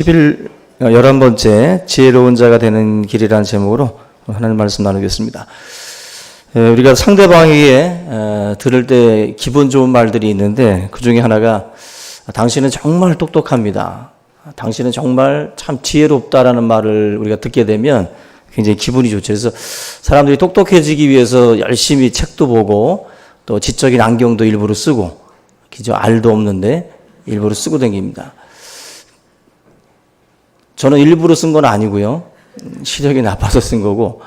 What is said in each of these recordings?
11번째 지혜로운 자가 되는 길이라는 제목으로 하나님 말씀 나누겠습니다. 우리가 상대방에게 들을 때 기분 좋은 말들이 있는데 그 중에 하나가 당신은 정말 똑똑합니다. 당신은 정말 참 지혜롭다라는 말을 우리가 듣게 되면 굉장히 기분이 좋죠. 그래서 사람들이 똑똑해지기 위해서 열심히 책도 보고 또 지적인 안경도 일부러 쓰고 그죠? 알도 없는데 일부러 쓰고 다닙니다. 저는 일부러 쓴 건 아니고요. 시력이 나빠서 쓴 거고,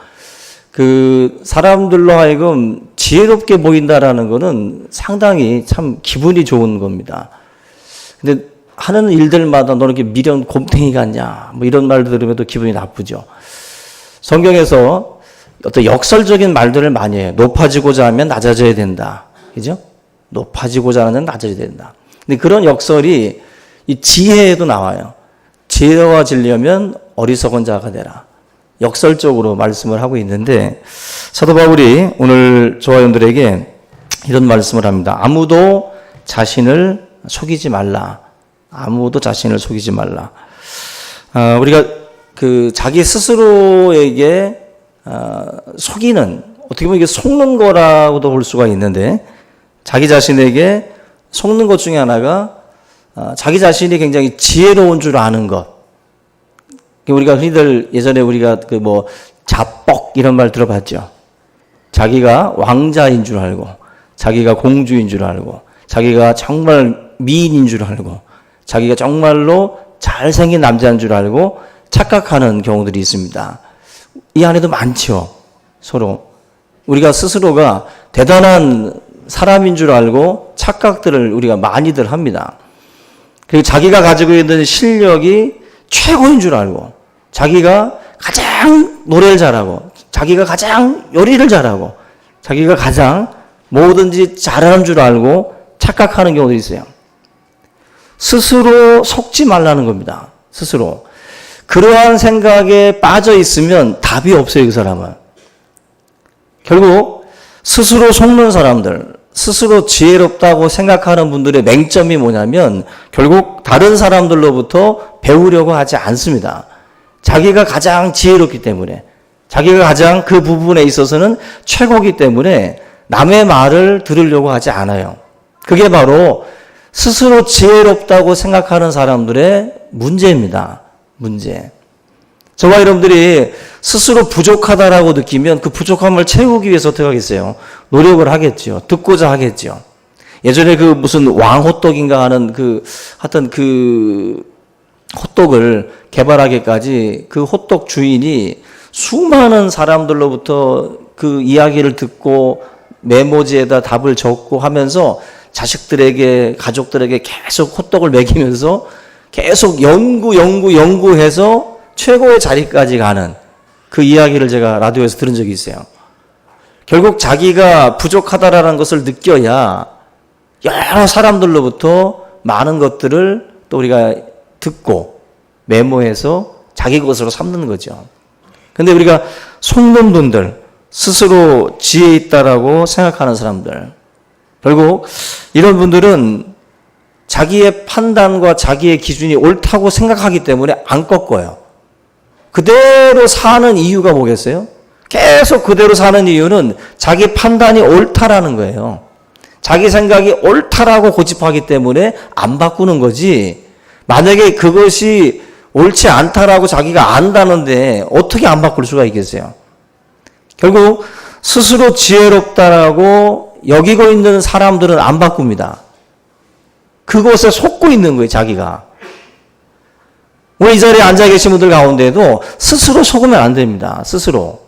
그 사람들로 하여금 지혜롭게 보인다라는 거는 상당히 참 기분이 좋은 겁니다. 근데 하는 일들마다 너 이렇게 미련 곰탱이 같냐, 뭐 이런 말들 들으면 또 기분이 나쁘죠. 성경에서 어떤 역설적인 말들을 많이 해요. 높아지고자 하면 낮아져야 된다. 그죠? 높아지고자 하면 낮아져야 된다. 근데 그런 역설이 이 지혜에도 나와요. 지혜로워지려면 어리석은 자가 되라. 역설적으로 말씀을 하고 있는데 사도 바울이 오늘 저와 여러분들에게 이런 말씀을 합니다. 아무도 자신을 속이지 말라. 아무도 자신을 속이지 말라. 우리가 그 자기 스스로에게 속이는, 어떻게 보면 이게 속는 거라고도 볼 수가 있는데, 자기 자신에게 속는 것 중에 하나가 자기 자신이 굉장히 지혜로운 줄 아는 것. 우리가 흔히들 예전에 우리가 그 뭐 자뻑 이런 말 들어봤죠. 자기가 왕자인 줄 알고, 자기가 공주인 줄 알고, 자기가 정말 미인인 줄 알고, 자기가 정말로 잘생긴 남자인 줄 알고 착각하는 경우들이 있습니다. 이 안에도 많죠. 서로 우리가 스스로가 대단한 사람인 줄 알고 착각들을 우리가 많이들 합니다. 그리고 자기가 가지고 있는 실력이 최고인 줄 알고, 자기가 가장 노래를 잘하고, 자기가 가장 요리를 잘하고, 자기가 가장 뭐든지 잘하는 줄 알고 착각하는 경우도 있어요. 스스로 속지 말라는 겁니다. 스스로. 그러한 생각에 빠져 있으면 답이 없어요, 그 사람은. 결국 스스로 속는 사람들, 스스로 지혜롭다고 생각하는 분들의 맹점이 뭐냐면 결국 다른 사람들로부터 배우려고 하지 않습니다. 자기가 가장 지혜롭기 때문에, 자기가 가장 그 부분에 있어서는 최고이기 때문에 남의 말을 들으려고 하지 않아요. 그게 바로 스스로 지혜롭다고 생각하는 사람들의 문제입니다. 문제. 저와 여러분들이 스스로 부족하다라고 느끼면 그 부족함을 채우기 위해서 어떻게 하겠어요? 노력을 하겠죠. 듣고자 하겠죠. 예전에 그 무슨 왕호떡인가 하는 하여튼 호떡을 개발하기까지 그 호떡 주인이 수많은 사람들로부터 그 이야기를 듣고 메모지에다 답을 적고 하면서 자식들에게, 가족들에게 계속 호떡을 먹이면서 계속 연구해서 최고의 자리까지 가는 그 이야기를 제가 라디오에서 들은 적이 있어요. 결국 자기가 부족하다라는 것을 느껴야 여러 사람들로부터 많은 것들을 또 우리가 듣고 메모해서 자기 것으로 삼는 거죠. 근데 우리가 속는 분들, 스스로 지혜 있다라고 생각하는 사람들, 결국 이런 분들은 자기의 판단과 자기의 기준이 옳다고 생각하기 때문에 안 꺾어요. 그대로 사는 이유가 뭐겠어요? 계속 그대로 사는 이유는 자기 판단이 옳다라는 거예요. 자기 생각이 옳다라고 고집하기 때문에 안 바꾸는 거지, 만약에 그것이 옳지 않다라고 자기가 안다는데 어떻게 안 바꿀 수가 있겠어요? 결국 스스로 지혜롭다라고 여기고 있는 사람들은 안 바꿉니다. 그것에 속고 있는 거예요, 자기가. 우리 이 자리에 앉아 계신 분들 가운데도 스스로 속으면 안 됩니다. 스스로.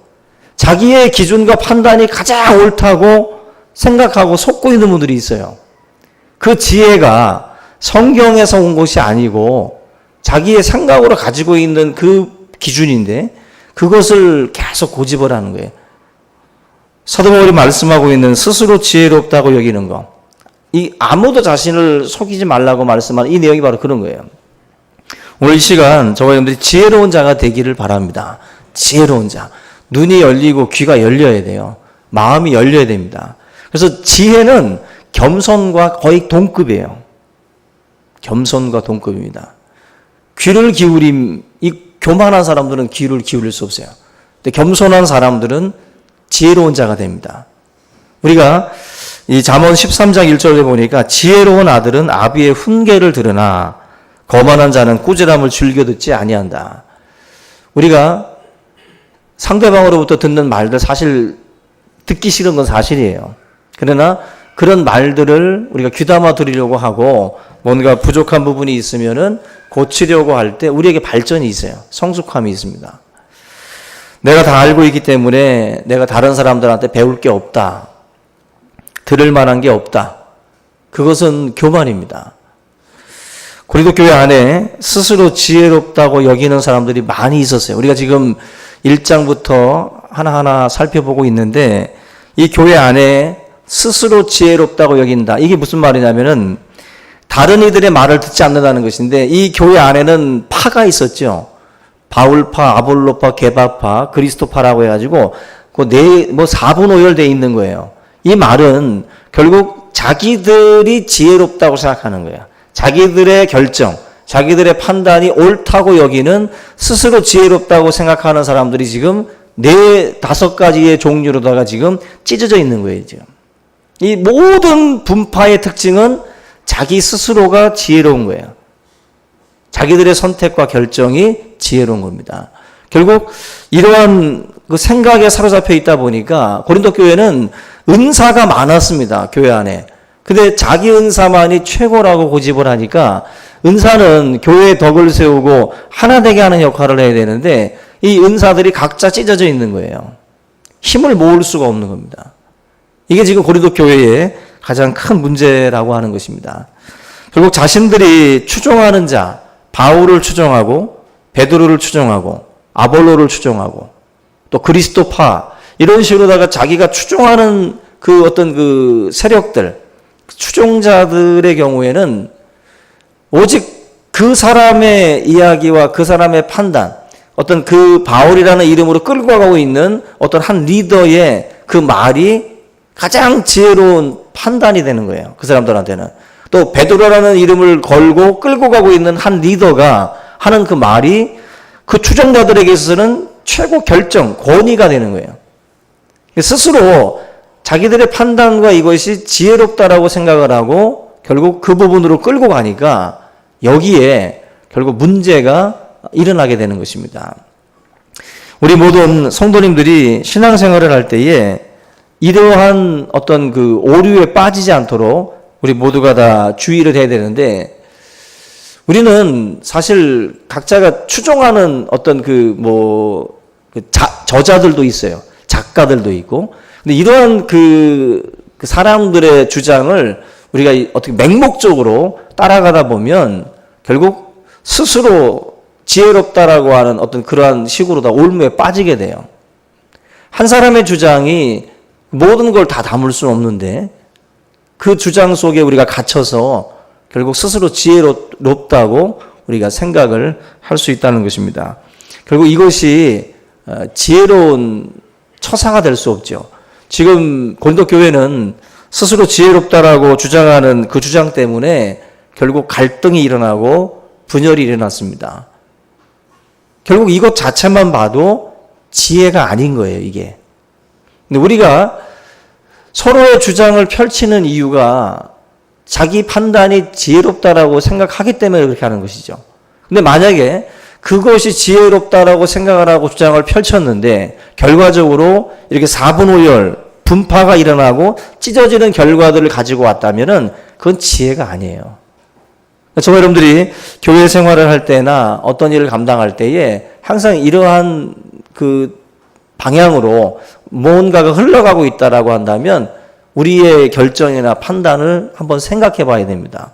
자기의 기준과 판단이 가장 옳다고 생각하고 속고 있는 분들이 있어요. 그 지혜가 성경에서 온 것이 아니고 자기의 생각으로 가지고 있는 그 기준인데 그것을 계속 고집을 하는 거예요. 사도 바울이 말씀하고 있는 스스로 지혜롭다고 여기는 거. 이 아무도 자신을 속이지 말라고 말씀하는 이 내용이 바로 그런 거예요. 오늘 이 시간 저와 여러분들이 지혜로운 자가 되기를 바랍니다. 지혜로운 자. 눈이 열리고 귀가 열려야 돼요. 마음이 열려야 됩니다. 그래서 지혜는 겸손과 거의 동급이에요. 겸손과 동급입니다. 귀를 기울임, 이 교만한 사람들은 귀를 기울일 수 없어요. 근데 겸손한 사람들은 지혜로운 자가 됩니다. 우리가 이 잠언 13장 1절에 보니까 지혜로운 아들은 아비의 훈계를 들으나 거만한 자는 꾸지람을 즐겨 듣지 아니한다. 우리가 상대방으로부터 듣는 말들 사실 듣기 싫은 건 사실이에요. 그러나 그런 말들을 우리가 귀담아 들으려고 하고 뭔가 부족한 부분이 있으면은 고치려고 할 때 우리에게 발전이 있어요. 성숙함이 있습니다. 내가 다 알고 있기 때문에 내가 다른 사람들한테 배울 게 없다. 들을 만한 게 없다. 그것은 교만입니다. 고린도 교회 안에 스스로 지혜롭다고 여기는 사람들이 많이 있었어요. 우리가 지금 1장부터 하나하나 살펴보고 있는데 이 교회 안에 스스로 지혜롭다고 여긴다. 이게 무슨 말이냐면은 다른 이들의 말을 듣지 않는다는 것인데 이 교회 안에는 파가 있었죠. 바울파, 아볼로파, 게바파, 그리스도파라고 해가지고 그 4분 5열 있는 거예요. 이 말은 결국 자기들이 지혜롭다고 생각하는 거예요. 자기들의 결정, 자기들의 판단이 옳다고 여기는 스스로 지혜롭다고 생각하는 사람들이 지금 4-5가지의 종류로다가 지금 찢어져 있는 거예요, 지금. 이 모든 분파의 특징은 자기 스스로가 지혜로운 거예요. 자기들의 선택과 결정이 지혜로운 겁니다. 결국 이러한 그 생각에 사로잡혀 있다 보니까 고린도 교회는 은사가 많았습니다. 교회 안에. 근데 자기 은사만이 최고라고 고집을 하니까 은사는 교회의 덕을 세우고 하나 되게 하는 역할을 해야 되는데 이 은사들이 각자 찢어져 있는 거예요. 힘을 모을 수가 없는 겁니다. 이게 지금 고린도 교회의 가장 큰 문제라고 하는 것입니다. 결국 자신들이 추종하는 자, 바울을 추종하고 베드로를 추종하고 아볼로를 추종하고 또 그리스도파 이런 식으로다가 자기가 추종하는 그 어떤 그 세력들, 추종자들의 경우에는 오직 그 사람의 이야기와 그 사람의 판단, 어떤 그 바울이라는 이름으로 끌고 가고 있는 어떤 한 리더의 그 말이 가장 지혜로운 판단이 되는 거예요. 그 사람들한테는. 또 베드로라는 이름을 걸고 끌고 가고 있는 한 리더가 하는 그 말이 그 추종자들에게 있어서는 최고 결정, 권위가 되는 거예요. 스스로 자기들의 판단과 이것이 지혜롭다라고 생각을 하고 결국 그 부분으로 끌고 가니까 여기에 결국 문제가 일어나게 되는 것입니다. 우리 모든 성도님들이 신앙생활을 할 때에 이러한 어떤 그 오류에 빠지지 않도록 우리 모두가 다 주의를 해야 되는데 우리는 사실 각자가 추종하는 어떤 저자들도 있어요. 작가들도 있고. 근데 이러한 그 사람들의 주장을 우리가 어떻게 맹목적으로 따라가다 보면 결국 스스로 지혜롭다라고 하는 어떤 그러한 식으로 다 올무에 빠지게 돼요. 한 사람의 주장이 모든 걸 다 담을 수는 없는데 그 주장 속에 우리가 갇혀서 결국 스스로 지혜롭다고 우리가 생각을 할 수 있다는 것입니다. 결국 이것이 지혜로운 처사가 될 수 없죠. 지금 고린도 교회는 스스로 지혜롭다라고 주장하는 그 주장 때문에 결국 갈등이 일어나고 분열이 일어났습니다. 결국 이것 자체만 봐도 지혜가 아닌 거예요, 이게. 근데 우리가 서로의 주장을 펼치는 이유가 자기 판단이 지혜롭다라고 생각하기 때문에 그렇게 하는 것이죠. 근데 만약에 그것이 지혜롭다라고 생각을 하고 주장을 펼쳤는데 결과적으로 이렇게 4분 5열 분파가 일어나고 찢어지는 결과들을 가지고 왔다면은 그건 지혜가 아니에요. 저와 여러분들이 교회 생활을 할 때나 어떤 일을 감당할 때에 항상 이러한 그 방향으로 뭔가가 흘러가고 있다라고 한다면 우리의 결정이나 판단을 한번 생각해 봐야 됩니다.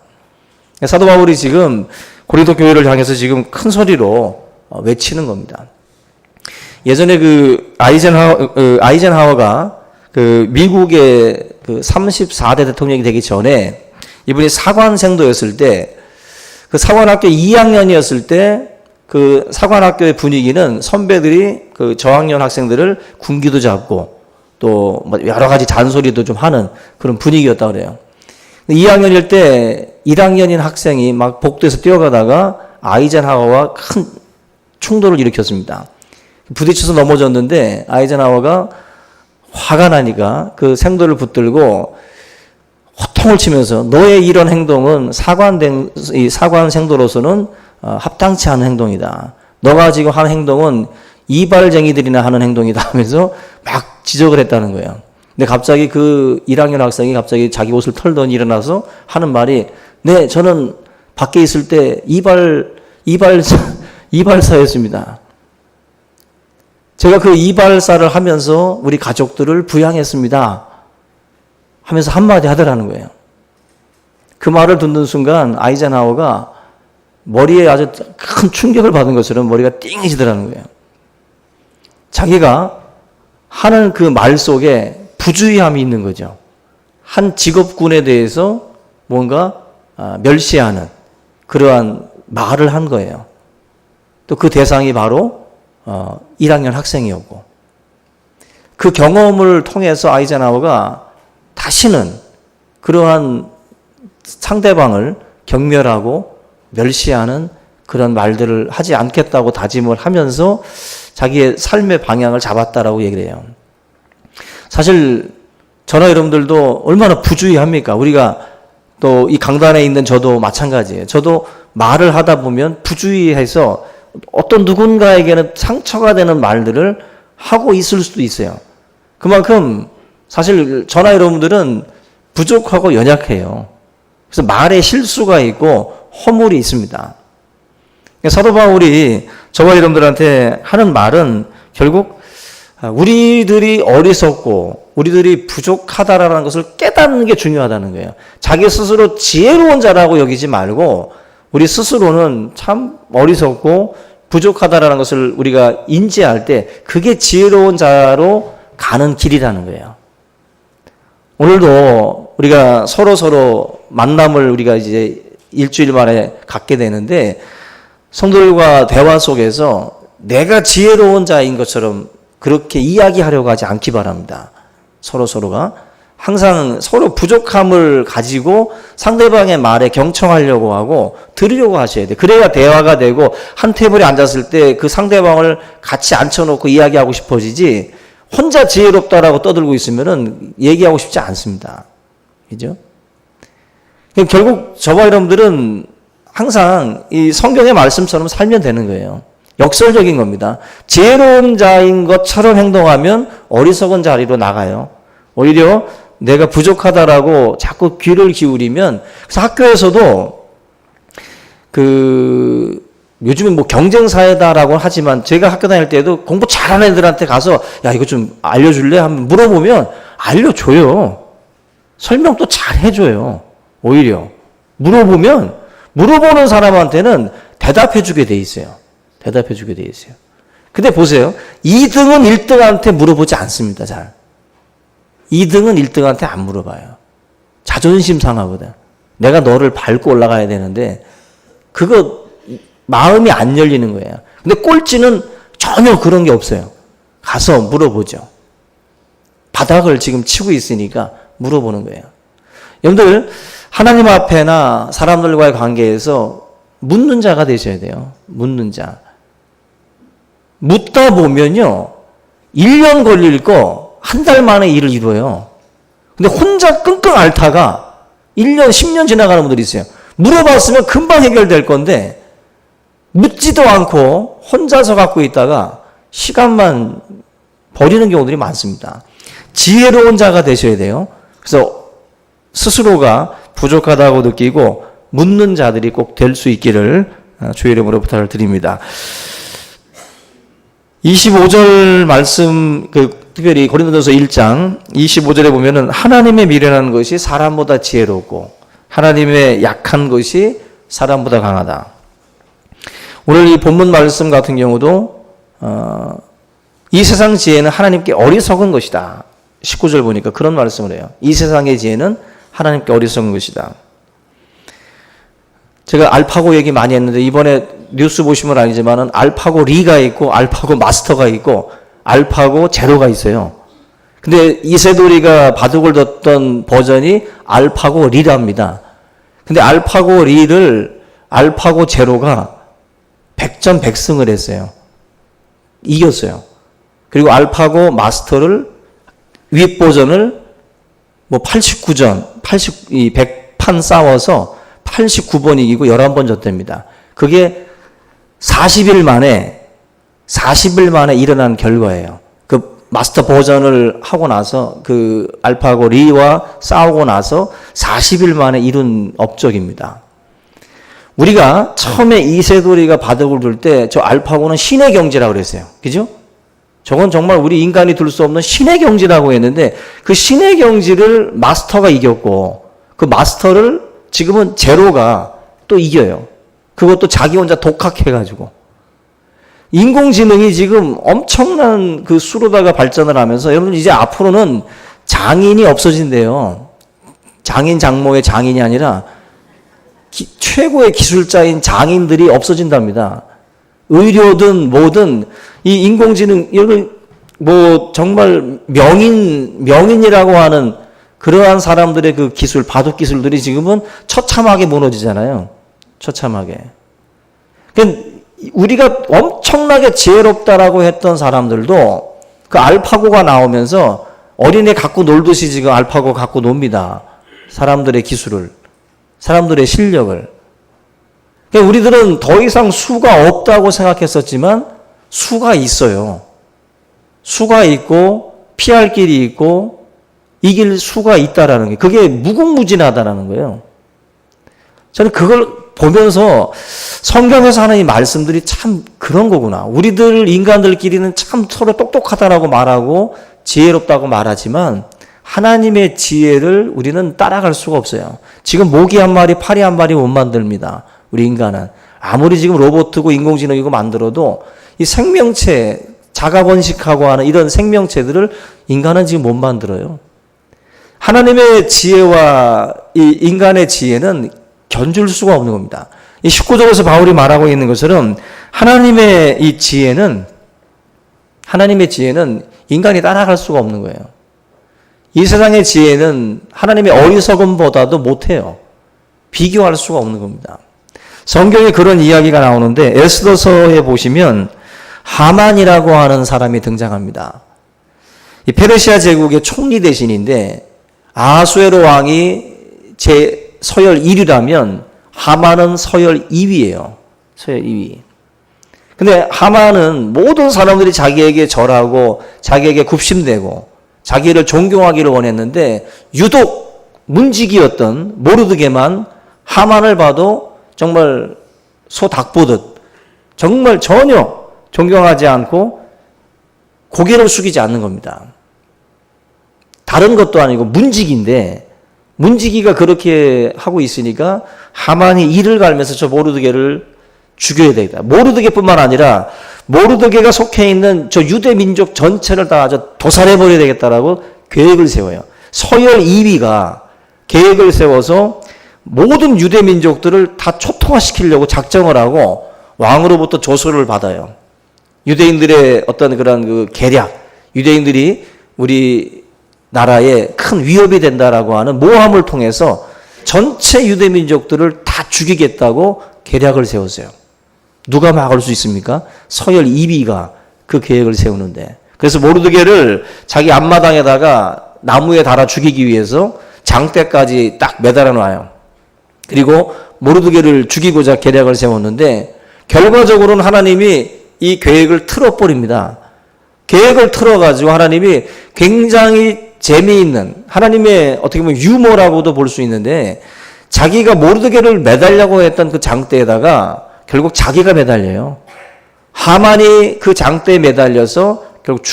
사도 바울이 지금 고린도 교회를 향해서 지금 큰 소리로 외치는 겁니다. 예전에 그 아이젠하워가 그 미국의 그 34대 대통령이 되기 전에 이분이 사관생도였을 때 그 사관학교 2학년이었을 때 그 사관학교의 분위기는 선배들이 그 저학년 학생들을 군기도 잡고 또 여러 가지 잔소리도 좀 하는 그런 분위기였다고 그래요. 2학년일 때 1학년인 학생이 막 복도에서 뛰어가다가 아이젠하워와 큰 충돌을 일으켰습니다. 부딪혀서 넘어졌는데 아이젠하워가 화가 나니까 그 생도를 붙들고 호통을 치면서 너의 이런 행동은 사관 생도로서는 합당치 않은 행동이다. 너가 지금 하는 행동은 이발쟁이들이나 하는 행동이다 하면서 막 지적을 했다는 거예요. 근데 갑자기 그 1학년 학생이 갑자기 자기 옷을 털더니 일어나서 하는 말이 네, 저는 밖에 있을 때 이발사였습니다. 제가 그 이발사를 하면서 우리 가족들을 부양했습니다. 하면서 한마디 하더라는 거예요. 그 말을 듣는 순간 아이젠하워가 머리에 아주 큰 충격을 받은 것처럼 머리가 띵해지더라는 거예요. 자기가 하는 그 말 속에 부주의함이 있는 거죠. 한 직업군에 대해서 뭔가 멸시하는 그러한 말을 한 거예요. 또 그 대상이 바로 1학년 학생이었고 그 경험을 통해서 아이젠하워가 다시는 그러한 상대방을 경멸하고 멸시하는 그런 말들을 하지 않겠다고 다짐을 하면서 자기의 삶의 방향을 잡았다라고 얘기를 해요. 사실 저나 여러분들도 얼마나 부주의합니까? 우리가 또 이 강단에 있는 저도 마찬가지예요. 저도 말을 하다 보면 부주의해서 어떤 누군가에게는 상처가 되는 말들을 하고 있을 수도 있어요. 그만큼 사실 저나 여러분들은 부족하고 연약해요. 그래서 말에 실수가 있고 허물이 있습니다. 사도 바울이 저와 여러분들한테 하는 말은 결국 우리들이 어리석고 우리들이 부족하다라는 것을 깨닫는 게 중요하다는 거예요. 자기 스스로 지혜로운 자라고 여기지 말고 우리 스스로는 참 어리석고 부족하다라는 것을 우리가 인지할 때 그게 지혜로운 자로 가는 길이라는 거예요. 오늘도 우리가 서로 만남을 우리가 이제 일주일 만에 갖게 되는데 성도들과 대화 속에서 내가 지혜로운 자인 것처럼 그렇게 이야기하려고 하지 않기 바랍니다. 서로가 항상 서로 부족함을 가지고 상대방의 말에 경청하려고 하고 들으려고 하셔야 돼요. 그래야 대화가 되고 한 테이블에 앉았을 때 그 상대방을 같이 앉혀놓고 이야기하고 싶어지지 혼자 지혜롭다라고 떠들고 있으면은 얘기하고 싶지 않습니다. 그죠? 결국 저와 여러분들은 항상 이 성경의 말씀처럼 살면 되는 거예요. 역설적인 겁니다. 지혜로운 자인 것처럼 행동하면 어리석은 자리로 나가요. 오히려 내가 부족하다라고 자꾸 귀를 기울이면 그래서 학교에서도 요즘은 뭐 경쟁사회다라고 하지만 제가 학교 다닐 때도 공부 잘하는 애들한테 가서 야 이거 좀 알려줄래? 하면 물어보면 알려줘요. 설명도 잘 해줘요. 오히려 물어보는 사람한테는 대답해주게 돼 있어요. 근데 보세요. 2등은 1등한테 물어보지 않습니다. 잘. 2등은 1등한테 안 물어봐요. 자존심 상하거든. 내가 너를 밟고 올라가야 되는데 그거 마음이 안 열리는 거예요. 근데 꼴찌는 전혀 그런 게 없어요. 가서 물어보죠. 바닥을 지금 치고 있으니까 물어보는 거예요. 여러분들 하나님 앞에나 사람들과의 관계에서 묻는 자가 되셔야 돼요. 묻는 자. 묻다 보면요. 1년 걸릴 거 한 달 만에 일을 이루어요. 근데 혼자 끙끙 앓다가 1년, 10년 지나가는 분들이 있어요. 물어봤으면 금방 해결될 건데 묻지도 않고 혼자서 갖고 있다가 시간만 버리는 경우들이 많습니다. 지혜로운 자가 되셔야 돼요. 그래서 스스로가 부족하다고 느끼고 묻는 자들이 꼭 될 수 있기를 주의 이름으로 부탁을 드립니다. 25절 말씀, 특별히 고린도전서 1장 25절에 보면은 하나님의 미련한 것이 사람보다 지혜롭고 하나님의 약한 것이 사람보다 강하다. 오늘 이 본문 말씀 같은 경우도 이 세상 지혜는 하나님께 어리석은 것이다. 19절 보니까 그런 말씀을 해요. 이 세상의 지혜는 하나님께 어리석은 것이다. 제가 알파고 얘기 많이 했는데 이번에 뉴스 보시면 알지만은 알파고 리가 있고 알파고 마스터가 있고 알파고 제로가 있어요. 근데 이세돌이가 바둑을 뒀던 버전이 알파고 리랍니다. 근데 알파고 리를 알파고 제로가 100전 100승을 했어요. 이겼어요. 그리고 알파고 마스터를 윗 버전을 뭐 89전, 100판 싸워서 89번 이기고 11번 졌답니다. 그게 40일 만에 일어난 결과예요. 그 마스터 버전을 하고 나서 그 알파고 리와 싸우고 나서 40일 만에 이룬 업적입니다. 우리가 처음에 이세돌이가 바둑을 둘 때 저 알파고는 신의 경지라고 그랬어요. 그죠? 저건 정말 우리 인간이 둘 수 없는 신의 경지라고 했는데 그 신의 경지를 마스터가 이겼고 그 마스터를 지금은 제로가 또 이겨요. 그것도 자기 혼자 독학해가지고. 인공지능이 지금 엄청난 그 수로다가 발전을 하면서 여러분 이제 앞으로는 장인이 없어진대요. 장인 장모의 장인이 아니라 최고의 기술자인 장인들이 없어진답니다. 의료든 뭐든 이 인공지능 여러분 뭐 정말 명인이라고 하는 그러한 사람들의 그 기술 바둑 기술들이 지금은 처참하게 무너지잖아요. 처참하게. 그러니까 우리가 엄청나게 지혜롭다라고 했던 사람들도 그 알파고가 나오면서 어린애 갖고 놀듯이 지금 알파고 갖고 놉니다. 사람들의 기술을, 사람들의 실력을. 그러니까 우리들은 더 이상 수가 없다고 생각했었지만 수가 있어요. 수가 있고 피할 길이 있고 이길 수가 있다라는 게 그게 무궁무진하다라는 거예요. 저는 그걸 보면서 성경에서 하는 이 말씀들이 참 그런 거구나. 우리들 인간들끼리는 참 서로 똑똑하다라고 말하고 지혜롭다고 말하지만 하나님의 지혜를 우리는 따라갈 수가 없어요. 지금 모기 한 마리, 파리 한 마리 못 만듭니다. 우리 인간은. 아무리 지금 로봇이고 인공지능이고 만들어도 이 생명체, 자가 번식하고 하는 이런 생명체들을 인간은 지금 못 만들어요. 하나님의 지혜와 이 인간의 지혜는 견줄 수가 없는 겁니다. 이 19절에서 바울이 말하고 있는 것처럼 하나님의 이 지혜는 인간이 따라갈 수가 없는 거예요. 이 세상의 지혜는 하나님의 어리석음보다도 못해요. 비교할 수가 없는 겁니다. 성경에 그런 이야기가 나오는데 에스더서에 보시면 하만이라고 하는 사람이 등장합니다. 이 페르시아 제국의 총리 대신인데 아하수에로 왕이 서열 1위라면 하만은 서열 2위예요. 서열 2위. 근데 하만은 모든 사람들이 자기에게 절하고 자기에게 굽심되고 자기를 존경하기를 원했는데 유독 문지기였던 모르드게만 하만을 봐도 정말 소 닭 보듯 정말 전혀 존경하지 않고 고개를 숙이지 않는 겁니다. 다른 것도 아니고 문지기인데 문지기가 그렇게 하고 있으니까 하만이 이를 갈면서 저 모르드게를 죽여야 되겠다. 모르드게뿐만 아니라 모르드게가 속해 있는 저 유대 민족 전체를 다 도살해버려야 되겠다라고 계획을 세워요. 서열 2위가 계획을 세워서 모든 유대 민족들을 다 초토화시키려고 작정을 하고 왕으로부터 조서를 받아요. 유대인들의 어떤 그런 그 계략, 유대인들이 우리 나라에 큰 위협이 된다라고 하는 모함을 통해서 전체 유대 민족들을 다 죽이겠다고 계략을 세웠어요. 누가 막을 수 있습니까? 서열 2위가 그 계획을 세우는데. 그래서 모르드게를 자기 앞마당에다가 나무에 달아 죽이기 위해서 장대까지 딱 매달아 놔요. 그리고 모르드게를 죽이고자 계략을 세웠는데 결과적으로는 하나님이 이 계획을 틀어버립니다. 계획을 틀어가지고 하나님이 굉장히 재미있는 하나님의 어떻게 보면 유머라고도 볼 수 있는데 자기가 모르드게를 매달려고 했던 그 장대에다가 결국 자기가 매달려요. 하만이 그 장대에 매달려서 결국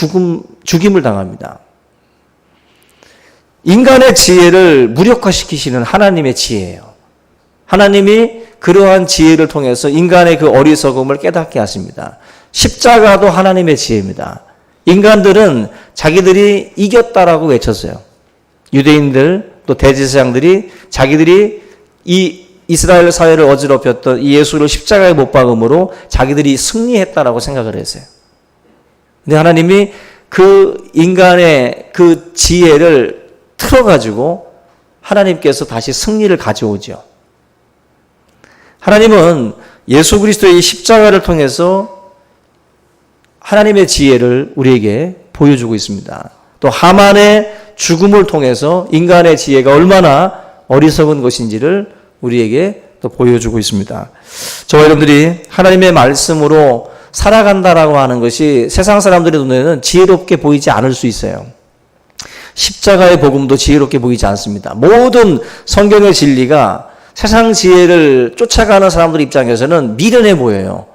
죽임을 당합니다. 인간의 지혜를 무력화시키시는 하나님의 지혜예요. 하나님이 그러한 지혜를 통해서 인간의 그 어리석음을 깨닫게 하십니다. 십자가도 하나님의 지혜입니다. 인간들은 자기들이 이겼다라고 외쳤어요. 유대인들 또 대제사장들이 자기들이 이 이스라엘 사회를 어지럽혔던 이 예수를 십자가에 못 박음으로 자기들이 승리했다라고 생각을 했어요. 근데 하나님이 그 인간의 그 지혜를 틀어가지고 하나님께서 다시 승리를 가져오죠. 하나님은 예수 그리스도의 십자가를 통해서 하나님의 지혜를 우리에게 보여주고 있습니다. 또 하만의 죽음을 통해서 인간의 지혜가 얼마나 어리석은 것인지를 우리에게 또 보여주고 있습니다. 저와 여러분들이 하나님의 말씀으로 살아간다라고 하는 것이 세상 사람들의 눈에는 지혜롭게 보이지 않을 수 있어요. 십자가의 복음도 지혜롭게 보이지 않습니다. 모든 성경의 진리가 세상 지혜를 쫓아가는 사람들 입장에서는 미련해 보여요.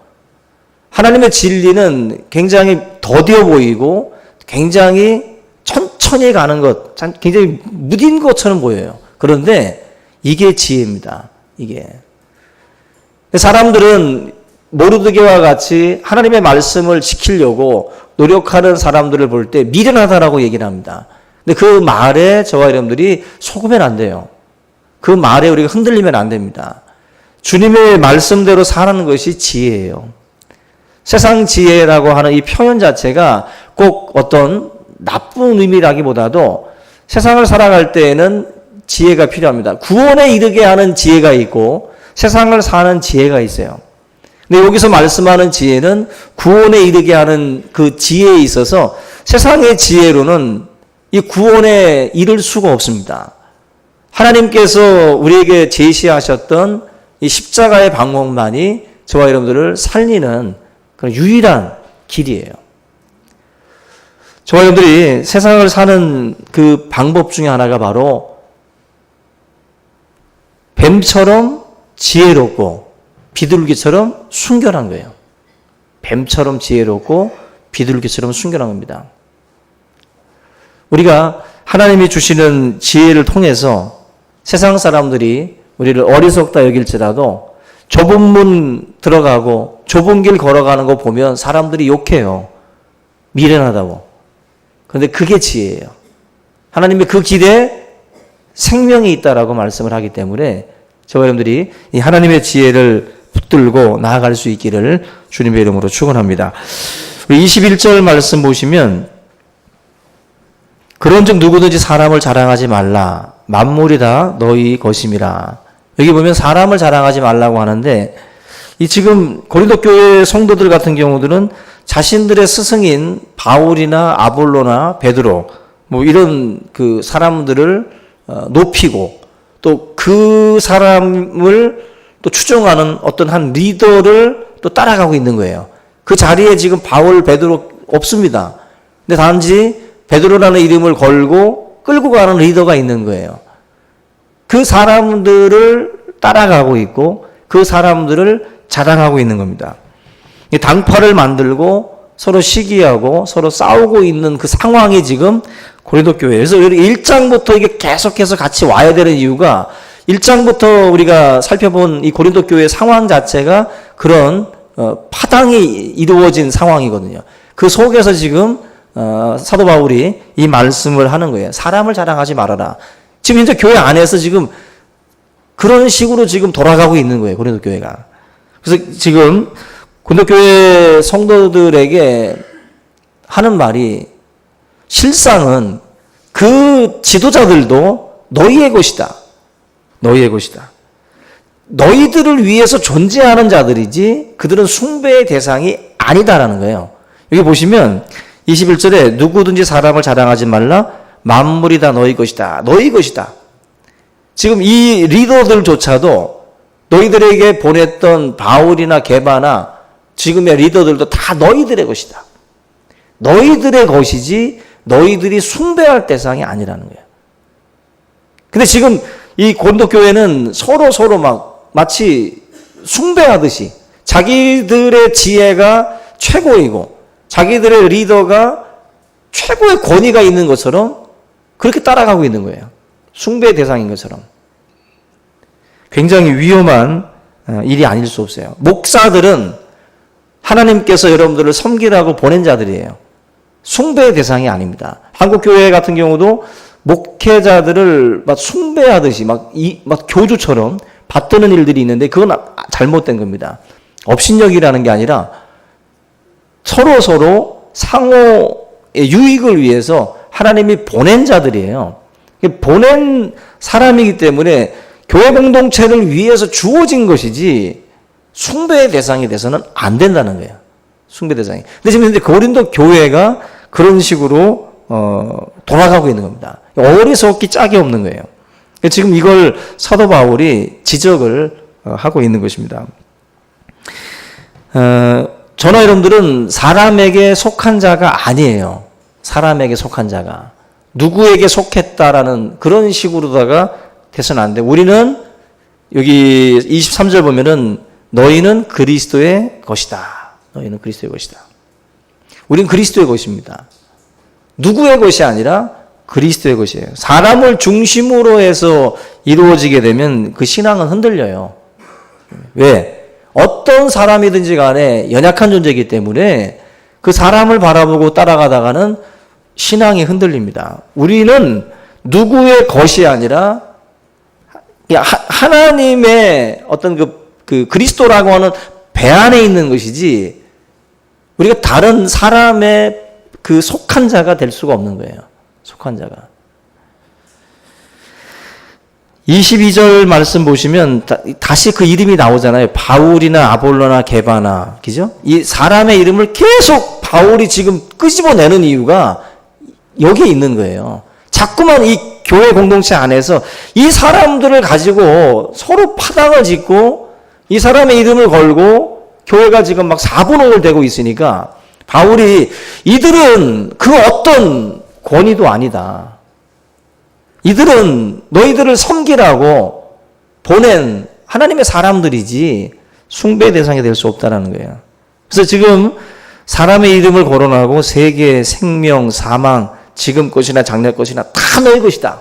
하나님의 진리는 굉장히 더디어 보이고 굉장히 천천히 가는 것, 굉장히 무딘 것처럼 보여요. 그런데 이게 지혜입니다. 이게. 사람들은 모르드게와 같이 하나님의 말씀을 지키려고 노력하는 사람들을 볼 때 미련하다라고 얘기를 합니다. 근데 그 말에 저와 여러분들이 속으면 안 돼요. 그 말에 우리가 흔들리면 안 됩니다. 주님의 말씀대로 사는 것이 지혜예요. 세상 지혜라고 하는 이 표현 자체가 꼭 어떤 나쁜 의미라기보다도 세상을 살아갈 때에는 지혜가 필요합니다. 구원에 이르게 하는 지혜가 있고 세상을 사는 지혜가 있어요. 근데 여기서 말씀하는 지혜는 구원에 이르게 하는 그 지혜에 있어서 세상의 지혜로는 이 구원에 이를 수가 없습니다. 하나님께서 우리에게 제시하셨던 이 십자가의 방법만이 저와 여러분들을 살리는 그런 유일한 길이에요. 저와 여러분들이 세상을 사는 그 방법 중에 하나가 바로 뱀처럼 지혜롭고 비둘기처럼 순결한 거예요. 뱀처럼 지혜롭고 비둘기처럼 순결한 겁니다. 우리가 하나님이 주시는 지혜를 통해서 세상 사람들이 우리를 어리석다 여길지라도 좁은 문 들어가고 좁은 길 걸어가는 거 보면 사람들이 욕해요. 미련하다고. 그런데 그게 지혜예요. 하나님이 그 길에 생명이 있다라고 말씀을 하기 때문에 저와 여러분들이 이 하나님의 지혜를 붙들고 나아갈 수 있기를 주님의 이름으로 축원합니다. 21절 말씀 보시면 그런즉 누구든지 사람을 자랑하지 말라. 만물이 다 너희 것임이라. 여기 보면 사람을 자랑하지 말라고 하는데 이 지금 고린도 교회 성도들 같은 경우들은 자신들의 스승인 바울이나 아볼로나 베드로 뭐 이런 그 사람들을 높이고 또 그 사람을 또 추종하는 어떤 한 리더를 또 따라가고 있는 거예요. 그 자리에 지금 바울, 베드로 없습니다. 근데 단지 베드로라는 이름을 걸고 끌고 가는 리더가 있는 거예요. 그 사람들을 따라가고 있고 그 사람들을 자랑하고 있는 겁니다. 당파를 만들고 서로 시기하고 서로 싸우고 있는 그 상황이 지금 고린도 교회에서 1장부터 이게 계속해서 같이 와야 되는 이유가 1장부터 우리가 살펴본 이 고린도 교회의 상황 자체가 그런 파당이 이루어진 상황이거든요. 그 속에서 지금 사도 바울이 이 말씀을 하는 거예요. 사람을 자랑하지 말아라. 지금 이제 교회 안에서 지금 그런 식으로 지금 돌아가고 있는 거예요. 고린도 교회가. 그래서 지금 고린도 교회 성도들에게 하는 말이 실상은 그 지도자들도 너희의 것이다. 너희의 것이다. 너희들을 위해서 존재하는 자들이지 그들은 숭배의 대상이 아니다라는 거예요. 여기 보시면 21절에 누구든지 사람을 자랑하지 말라. 만물이 다 너희 것이다. 너희 것이다. 지금 이 리더들조차도 너희들에게 보냈던 바울이나 게바나 지금의 리더들도 다 너희들의 것이다. 너희들의 것이지 너희들이 숭배할 대상이 아니라는 거예요. 근데 지금 이 고린도 교회는 서로 막 마치 숭배하듯이 자기들의 지혜가 최고이고 자기들의 리더가 최고의 권위가 있는 것처럼 그렇게 따라가고 있는 거예요. 숭배의 대상인 것처럼. 굉장히 위험한 일이 아닐 수 없어요. 목사들은 하나님께서 여러분들을 섬기라고 보낸 자들이에요. 숭배의 대상이 아닙니다. 한국교회 같은 경우도 목회자들을 막 숭배하듯이 막 교주처럼 받드는 일들이 있는데 그건 잘못된 겁니다. 업신여기라는 게 아니라 서로 상호의 유익을 위해서 하나님이 보낸 자들이에요. 보낸 사람이기 때문에 교회 공동체를 위해서 주어진 것이지 숭배의 대상이 돼서는 안 된다는 거예요. 숭배 대상이. 근데 지금 현재 고린도 교회가 그런 식으로 돌아가고 있는 겁니다. 어리석기 짝이 없는 거예요. 지금 이걸 사도 바울이 지적을 하고 있는 것입니다. 저나 여러분들은 사람에게 속한 자가 아니에요. 사람에게 속한 자가. 누구에게 속했다라는 그런 식으로다가 돼서는 안 돼. 우리는 여기 23절 보면은 너희는 그리스도의 것이다. 너희는 그리스도의 것이다. 우리는 그리스도의 것입니다. 누구의 것이 아니라 그리스도의 것이에요. 사람을 중심으로 해서 이루어지게 되면 그 신앙은 흔들려요. 왜? 어떤 사람이든지 간에 연약한 존재이기 때문에 그 사람을 바라보고 따라가다가는 신앙이 흔들립니다. 우리는 누구의 것이 아니라 하나님의 어떤 그 그리스도라고 하는 배 안에 있는 것이지 우리가 다른 사람의 그 속한 자가 될 수가 없는 거예요. 속한 자가. 22절 말씀 보시면 다시 그 이름이 나오잖아요. 바울이나 아볼로나 게바나. 그죠? 이 사람의 이름을 계속 바울이 지금 끄집어내는 이유가 여기에 있는 거예요. 자꾸만 이 교회 공동체 안에서 이 사람들을 가지고 서로 파당을 짓고 이 사람의 이름을 걸고 교회가 지금 막 4분옥을 되고 있으니까 바울이 이들은 그 어떤 권위도 아니다. 이들은 너희들을 섬기라고 보낸 하나님의 사람들이지 숭배 대상이 될 수 없다는 거예요. 그래서 지금 사람의 이름을 거론하고 세계, 생명, 사망, 지금 것이나 장래 것이나 다 너희 것이다.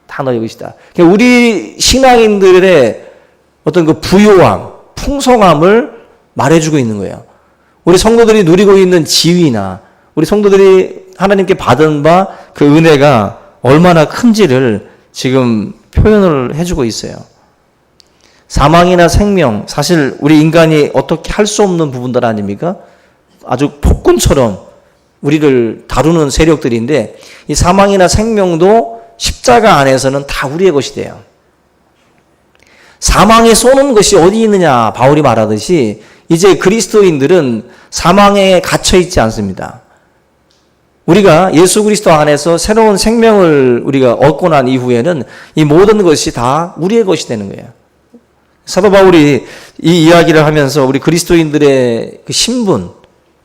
다 너희 것이다. 그러니까 우리 신앙인들의 어떤 그 부요함, 풍성함을 말해주고 있는 거예요. 우리 성도들이 누리고 있는 지위나 우리 성도들이 하나님께 받은 바 그 은혜가 얼마나 큰지를 지금 표현을 해주고 있어요. 사망이나 생명, 사실 우리 인간이 어떻게 할 수 없는 부분들 아닙니까? 아주 폭군처럼 우리를 다루는 세력들인데 이 사망이나 생명도 십자가 안에서는 다 우리의 것이 돼요. 사망에 쏘는 것이 어디 있느냐 바울이 말하듯이 이제 그리스도인들은 사망에 갇혀 있지 않습니다. 우리가 예수 그리스도 안에서 새로운 생명을 우리가 얻고 난 이후에는 이 모든 것이 다 우리의 것이 되는 거예요. 사도 바울이 이 이야기를 하면서 우리 그리스도인들의 그 신분,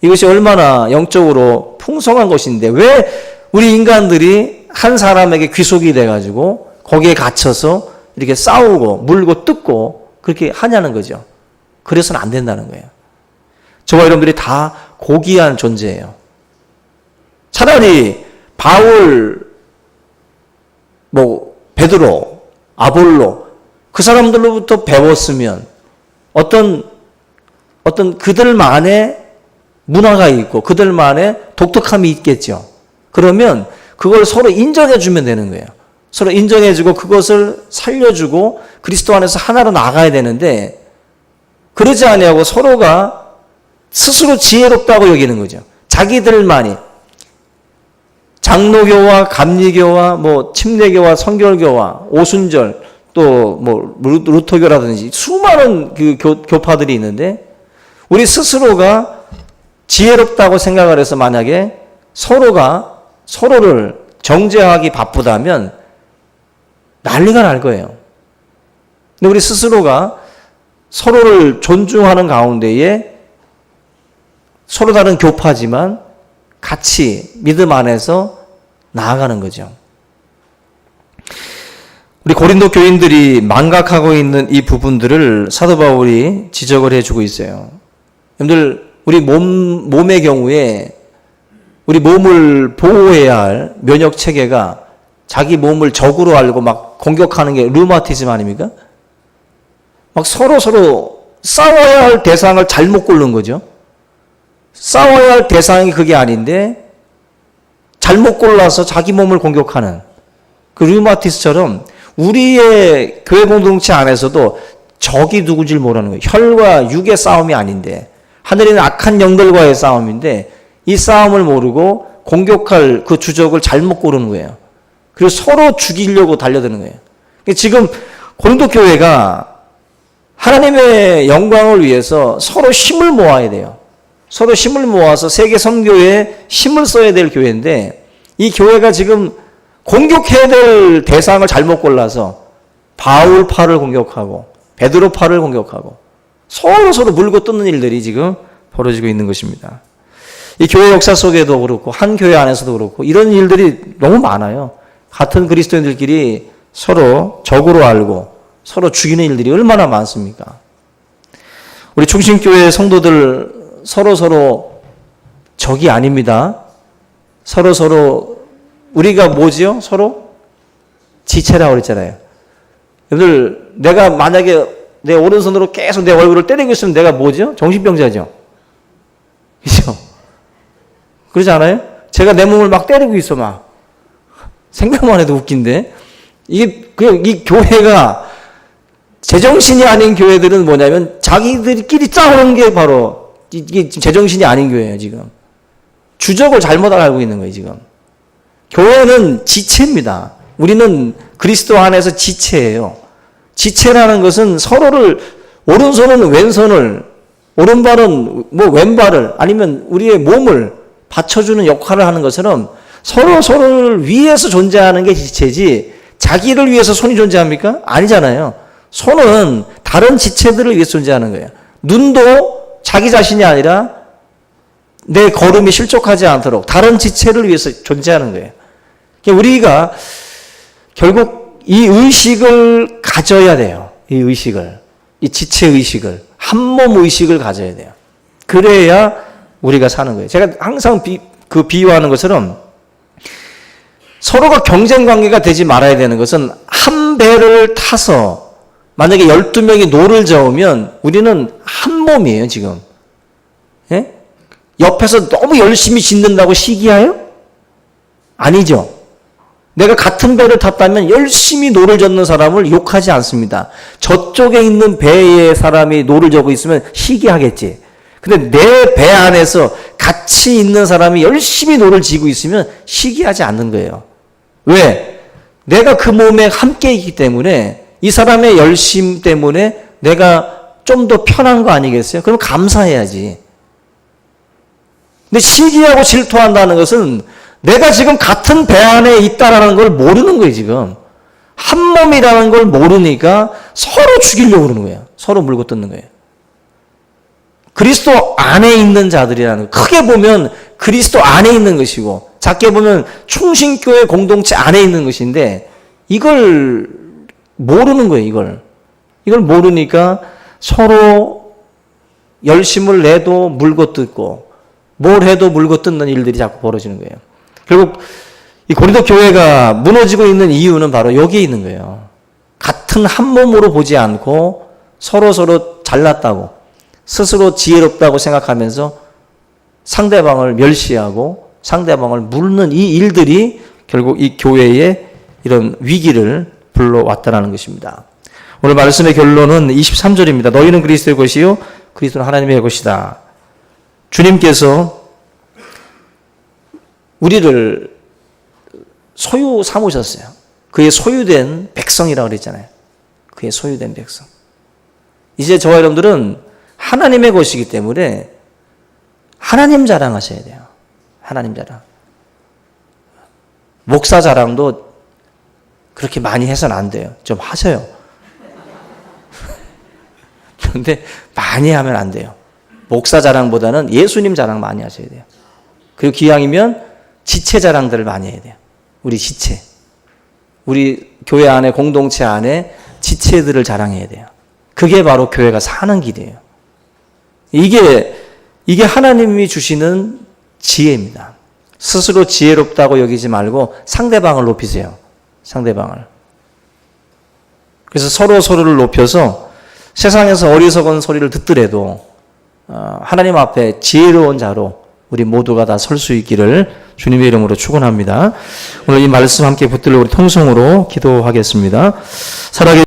이것이 얼마나 영적으로 풍성한 것인데 왜 우리 인간들이 한 사람에게 귀속이 돼가지고 거기에 갇혀서 이렇게 싸우고 물고 뜯고 그렇게 하냐는 거죠. 그래서는 안 된다는 거예요. 저와 여러분들이 다 고귀한 존재예요. 차라리 바울, 베드로, 아볼로 그 사람들로부터 배웠으면 어떤 그들만의 문화가 있고 그들만의 독특함이 있겠죠. 그러면 그걸 서로 인정해주면 되는 거예요. 서로 인정해주고 그것을 살려주고 그리스도 안에서 하나로 나가야 되는데 그러지 아니하고 서로가 스스로 지혜롭다고 여기는 거죠. 자기들만이 장로교와 감리교와 침례교와 성결교와 오순절 또 루터교라든지 수많은 그 교파들이 있는데 우리 스스로가 지혜롭다고 생각을 해서 만약에 서로가 서로를 정죄하기 바쁘다면 난리가 날 거예요. 근데 우리 스스로가 서로를 존중하는 가운데에 서로 다른 교파지만 같이 믿음 안에서 나아가는 거죠. 우리 고린도 교인들이 망각하고 있는 이 부분들을 사도 바울이 지적을 해주고 있어요. 여러분들 우리 몸의 경우에 우리 몸을 보호해야 할 면역 체계가 자기 몸을 적으로 알고 막 공격하는 게 류마티즘 아닙니까? 막 서로 싸워야 할 대상을 잘못 고른 거죠. 싸워야 할 대상이 그게 아닌데 잘못 골라서 자기 몸을 공격하는 그 류마티스처럼 우리의 교회 공동체 안에서도 적이 누군지 모르는 거예요. 혈과 육의 싸움이 아닌데 하늘에 있는 악한 영들과의 싸움인데 이 싸움을 모르고 공격할 그 주적을 잘못 고르는 거예요. 그리고 서로 죽이려고 달려드는 거예요. 지금 고린도 교회가 하나님의 영광을 위해서 서로 힘을 모아야 돼요. 서로 힘을 모아서 세계 선교에 힘을 써야 될 교회인데, 이 교회가 지금 공격해야 될 대상을 잘못 골라서 바울파를 공격하고 베드로파를 공격하고 서로 물고 뜯는 일들이 지금 벌어지고 있는 것입니다. 이 교회 역사 속에도 그렇고 한 교회 안에서도 그렇고 이런 일들이 너무 많아요. 같은 그리스도인들끼리 서로 적으로 알고 서로 죽이는 일들이 얼마나 많습니까? 우리 충신교회 성도들 서로 적이 아닙니다. 서로 우리가 뭐지요? 서로 지체라고 그랬잖아요. 여러분들, 내가 만약에 내 오른손으로 계속 내 얼굴을 때리고 있으면 내가 뭐죠? 정신병자죠. 그죠? 그러지 않아요? 제가 내 몸을 막 때리고 있어, 막. 생각만 해도 웃긴데. 이 교회가 제정신이 아닌 교회들은 뭐냐면 자기들끼리 싸우는 게 바로 이게 제정신이 아닌 교회예요, 지금. 주적을 잘못 알고 있는 거예요, 지금. 교회는 지체입니다. 우리는 그리스도 안에서 지체예요. 지체라는 것은 서로를, 오른손은 왼손을, 오른발은 왼발을, 아니면 우리의 몸을 받쳐주는 역할을 하는 것처럼 서로를 위해서 존재하는 게 지체지, 자기를 위해서 손이 존재합니까? 아니잖아요. 손은 다른 지체들을 위해서 존재하는 거예요. 눈도 자기 자신이 아니라 내 걸음이 실족하지 않도록 다른 지체를 위해서 존재하는 거예요. 우리가 결국 이 의식을 가져야 돼요. 이 의식을. 이 지체 의식을. 한 몸 의식을 가져야 돼요. 그래야 우리가 사는 거예요. 제가 항상 비유하는 것처럼 서로가 경쟁 관계가 되지 말아야 되는 것은 한 배를 타서 만약에 12명이 노를 저으면 우리는 한 몸이에요, 지금. 예? 옆에서 너무 열심히 짓는다고 시기하여? 아니죠. 내가 같은 배를 탔다면 열심히 노를 젓는 사람을 욕하지 않습니다. 저쪽에 있는 배에 사람이 노를 젓고 있으면 시기하겠지. 근데 내 배 안에서 같이 있는 사람이 열심히 노를 지고 있으면 시기하지 않는 거예요. 왜? 내가 그 몸에 함께 있기 때문에 이 사람의 열심 때문에 내가 좀 더 편한 거 아니겠어요? 그럼 감사해야지. 근데 시기하고 질투한다는 것은 내가 지금 같은 배 안에 있다라는 걸 모르는 거예요, 지금. 한 몸이라는 걸 모르니까 서로 죽이려고 그러는 거예요. 서로 물고 뜯는 거예요. 그리스도 안에 있는 자들이라는 거. 크게 보면 그리스도 안에 있는 것이고, 작게 보면 충신교회 공동체 안에 있는 것인데, 이걸 모르는 거예요, 이걸. 이걸 모르니까 서로 열심을 내도 물고 뜯고, 뭘 해도 물고 뜯는 일들이 자꾸 벌어지는 거예요. 결국 이 고린도 교회가 무너지고 있는 이유는 바로 여기에 있는 거예요. 같은 한 몸으로 보지 않고 서로 잘났다고, 스스로 지혜롭다고 생각하면서 상대방을 멸시하고 상대방을 물는 이 일들이 결국 이 교회에 이런 위기를 불러왔다는 것입니다. 오늘 말씀의 결론은 23절입니다. 너희는 그리스도의 것이요 그리스도는 하나님의 것이다. 주님께서 우리를 소유 삼으셨어요. 그의 소유된 백성이라고 그랬잖아요. 그의 소유된 백성. 이제 저와 여러분들은 하나님의 것이기 때문에 하나님 자랑하셔야 돼요. 하나님 자랑. 목사 자랑도 그렇게 많이 해서는 안 돼요. 좀 하셔요. 그런데 많이 하면 안 돼요. 목사 자랑보다는 예수님 자랑 많이 하셔야 돼요. 그리고 기왕이면 지체 자랑들을 많이 해야 돼요. 우리 지체. 우리 교회 안에, 공동체 안에 지체들을 자랑해야 돼요. 그게 바로 교회가 사는 길이에요. 이게 하나님이 주시는 지혜입니다. 스스로 지혜롭다고 여기지 말고 상대방을 높이세요. 상대방을. 그래서 서로를 높여서 세상에서 어리석은 소리를 듣더라도 하나님 앞에 지혜로운 자로 우리 모두가 다 설 수 있기를 주님의 이름으로 축원합니다. 오늘 이 말씀 함께 붙들려 우리 통성으로 기도하겠습니다. 살아계신